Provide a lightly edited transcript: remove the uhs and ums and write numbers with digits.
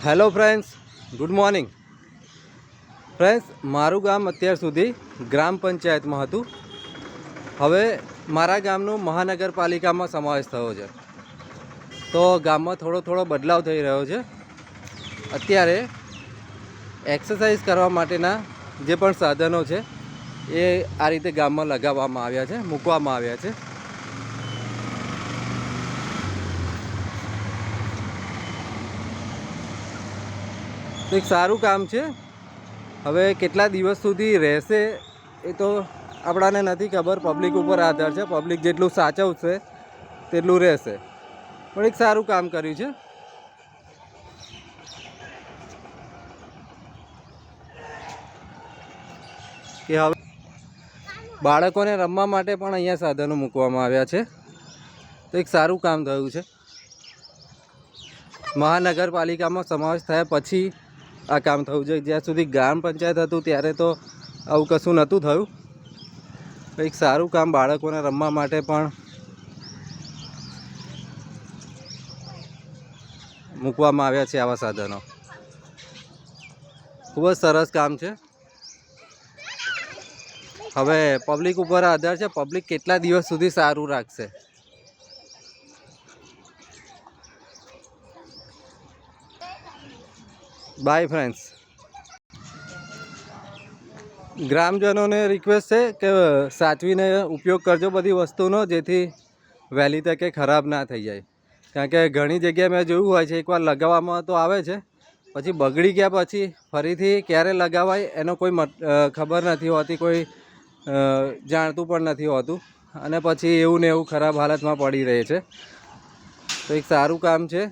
Hello friends, good morning friends. મારું ગામ અત્યાર સુધી ગ્રામ પંચાયતમાં હતું. હવે મારા ગામનું મહાનગરપાલિકામાં સમાવેશ થયો છે. તો ગામમાં થોડો બદલાવ થઈ રહ્યો છે. અત્યારે એક્સરસાઇઝ કરવા માટેના જે પણ સાધનો છે એ આ રીતે ગામમાં લગાવવામાં આવ્યા છે, મૂકવામાં આવ્યા છે. એક સારું કામ છે. હવે કેટલા દિવસ સુધી રહેશે એ તો આપણાને નથી ખબર. પબ્લિક ઉપર આધાર છે. પબ્લિક જેટલું સાચવશે તેટલું રહેશે. પણ એક સારું કામ કર્યું છે. કે હવે બાળકોને રમવા માટે પણ અહીંયા સાધનો મૂકવામાં આવ્યા છે. તો એક સારું કામ થયું છે. મહાનગરપાલિકામાં સમાવેશ થયા પછી આ કામ થયું છે. જ્યાં સુધી ગ્રામ પંચાયત હતું ત્યારે તો આવું કશું નહોતું થયું. એક સારું કામ, બાળકોને રમવા માટે પણ મૂકવામાં આવ્યા છે આવા સાધનો. ખૂબ જ સરસ કામ છે. હવે પબ્લિક ઉપર આધાર છે. પબ્લિક કેટલા દિવસ સુધી સારું રાખશે. By friends. ગ્રામજનોને રિક્વેસ્ટ છે કે સાચવીને ઉપયોગ કરજો બધી વસ્તુનો, જેથી વહેલી તકે ખરાબ ના થઈ જાય. કારણ કે ઘણી જગ્યાએ મેં જોયું હોય છે, એકવાર લગાવવામાં તો આવે છે, પછી બગડી ગયા પછી ફરીથી ક્યારે લગાવાય એનો કોઈ ખબર નથી હોતી, કોઈ જાણતું પણ નથી હોતું, અને પછી એવું ને એવું ખરાબ હાલતમાં પડી રહે છે. તો એક સારું કામ છે.